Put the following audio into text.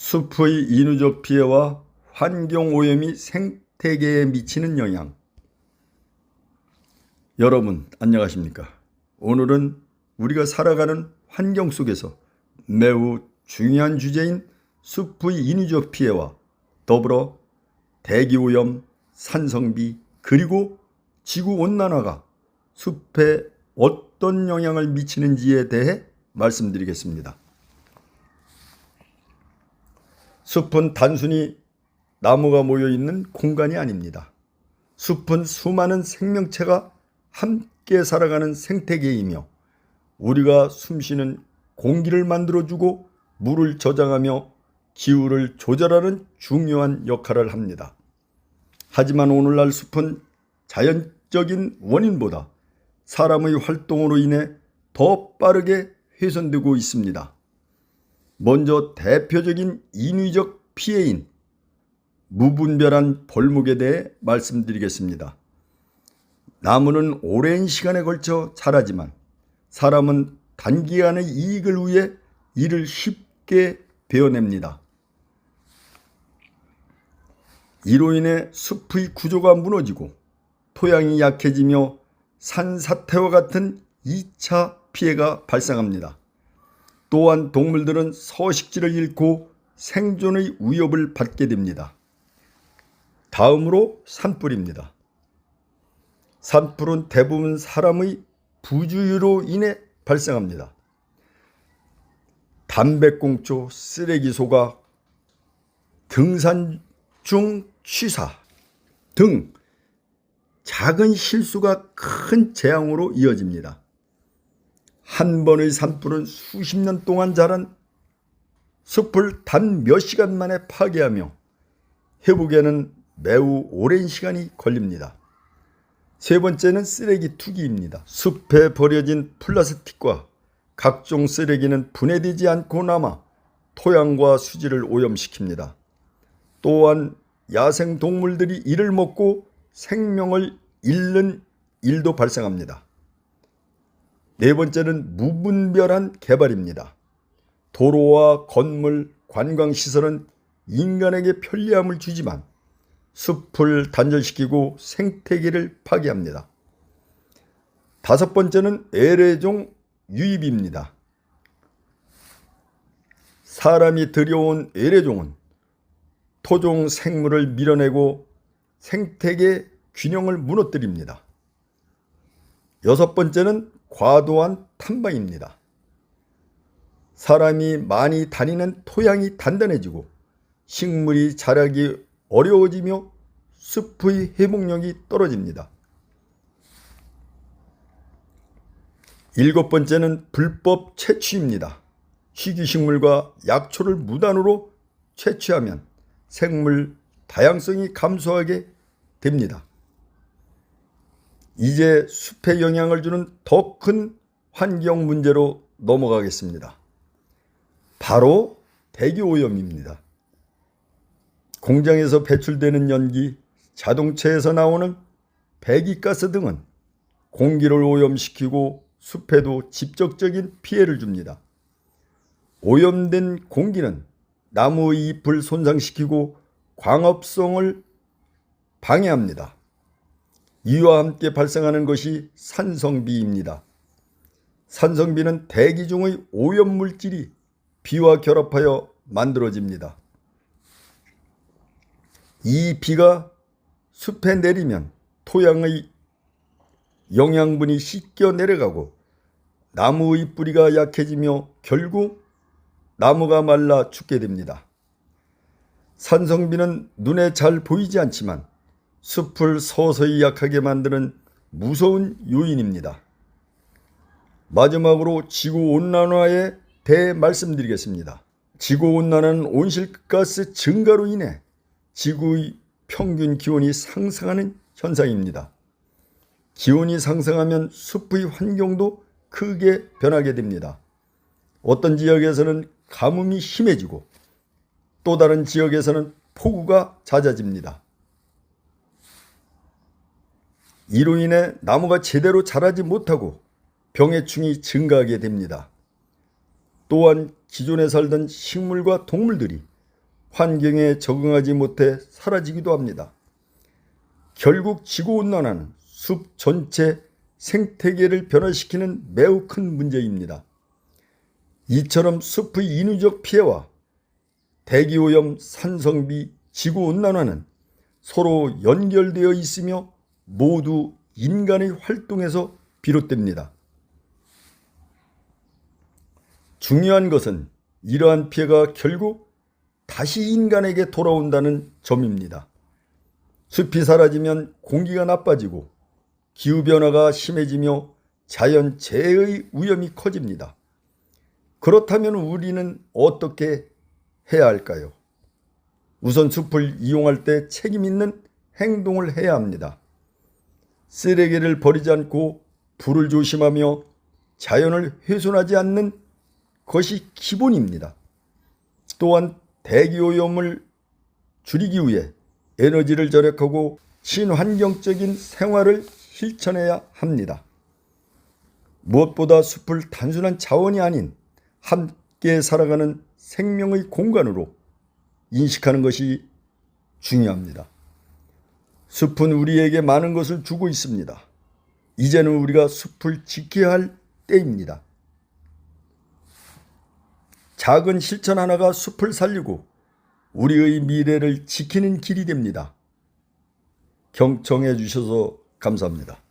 숲의 인후적 피해와 환경오염이 생태계에 미치는 영향. 여러분 안녕하십니까? 오늘은 우리가 살아가는 환경 속에서 매우 중요한 주제인 숲의 인후적 피해와 더불어 대기오염, 산성비 그리고 지구온난화가 숲에 어떤 영향을 미치는지에 대해 말씀드리겠습니다. 숲은 단순히 나무가 모여있는 공간이 아닙니다. 숲은 수많은 생명체가 함께 살아가는 생태계이며 우리가 숨쉬는 공기를 만들어주고 물을 저장하며 기후를 조절하는 중요한 역할을 합니다. 하지만 오늘날 숲은 자연적인 원인보다 사람의 활동으로 인해 더 빠르게 훼손되고 있습니다. 먼저 대표적인 인위적 피해인 무분별한 벌목에 대해 말씀드리겠습니다. 나무는 오랜 시간에 걸쳐 자라지만 사람은 단기간의 이익을 위해 이를 쉽게 베어냅니다. 이로 인해 숲의 구조가 무너지고 토양이 약해지며 산사태와 같은 2차 피해가 발생합니다. 또한 동물들은 서식지를 잃고 생존의 위협을 받게 됩니다. 다음으로 산불입니다. 산불은 대부분 사람의 부주의로 인해 발생합니다. 담배꽁초, 쓰레기 소각, 등산 중 취사 등 작은 실수가 큰 재앙으로 이어집니다. 한 번의 산불은 수십 년 동안 자란 숲을 단 몇 시간 만에 파괴하며 회복에는 매우 오랜 시간이 걸립니다. 세 번째는 쓰레기 투기입니다. 숲에 버려진 플라스틱과 각종 쓰레기는 분해되지 않고 남아 토양과 수질을 오염시킵니다. 또한 야생동물들이 이를 먹고 생명을 잃는 일도 발생합니다. 네 번째는 무분별한 개발입니다. 도로와 건물, 관광시설은 인간에게 편리함을 주지만 숲을 단절시키고 생태계를 파괴합니다. 다섯 번째는 애래종 유입입니다. 사람이 들여온 애래종은 토종 생물을 밀어내고 생태계 균형을 무너뜨립니다. 여섯 번째는 과도한 탐방입니다. 사람이 많이 다니는 토양이 단단해지고 식물이 자라기 어려워지며 숲의 회복력이 떨어집니다. 일곱 번째는 불법 채취입니다. 희귀식물과 약초를 무단으로 채취하면 생물 다양성이 감소하게 됩니다. 이제 숲에 영향을 주는 더 큰 환경 문제로 넘어가겠습니다. 바로 대기오염입니다. 공장에서 배출되는 연기, 자동차에서 나오는 배기가스 등은 공기를 오염시키고 숲에도 직접적인 피해를 줍니다. 오염된 공기는 나무의 잎을 손상시키고 광합성을 방해합니다. 이와 함께 발생하는 것이 산성비입니다. 산성비는 대기 중의 오염물질이 비와 결합하여 만들어집니다. 이 비가 숲에 내리면 토양의 영양분이 씻겨 내려가고 나무의 뿌리가 약해지며 결국 나무가 말라 죽게 됩니다. 산성비는 눈에 잘 보이지 않지만 숲을 서서히 약하게 만드는 무서운 요인입니다. 마지막으로 지구온난화에 대해 말씀드리겠습니다. 지구온난화는 온실가스 증가로 인해 지구의 평균 기온이 상승하는 현상입니다. 기온이 상승하면 숲의 환경도 크게 변하게 됩니다. 어떤 지역에서는 가뭄이 심해지고 또 다른 지역에서는 폭우가 잦아집니다. 이로 인해 나무가 제대로 자라지 못하고 병해충이 증가하게 됩니다. 또한 기존에 살던 식물과 동물들이 환경에 적응하지 못해 사라지기도 합니다. 결국 지구온난화는 숲 전체 생태계를 변화시키는 매우 큰 문제입니다. 이처럼 숲의 인위적 피해와 대기오염, 산성비, 지구온난화는 서로 연결되어 있으며 모두 인간의 활동에서 비롯됩니다. 중요한 것은 이러한 피해가 결국 다시 인간에게 돌아온다는 점입니다. 숲이 사라지면 공기가 나빠지고 기후변화가 심해지며 자연 재해의 위험이 커집니다. 그렇다면 우리는 어떻게 해야 할까요? 우선 숲을 이용할 때 책임 있는 행동을 해야 합니다. 쓰레기를 버리지 않고 불을 조심하며 자연을 훼손하지 않는 것이 기본입니다. 또한 대기오염을 줄이기 위해 에너지를 절약하고 친환경적인 생활을 실천해야 합니다. 무엇보다 숲을 단순한 자원이 아닌 함께 살아가는 생명의 공간으로 인식하는 것이 중요합니다. 숲은 우리에게 많은 것을 주고 있습니다. 이제는 우리가 숲을 지켜야 할 때입니다. 작은 실천 하나가 숲을 살리고 우리의 미래를 지키는 길이 됩니다. 경청해 주셔서 감사합니다.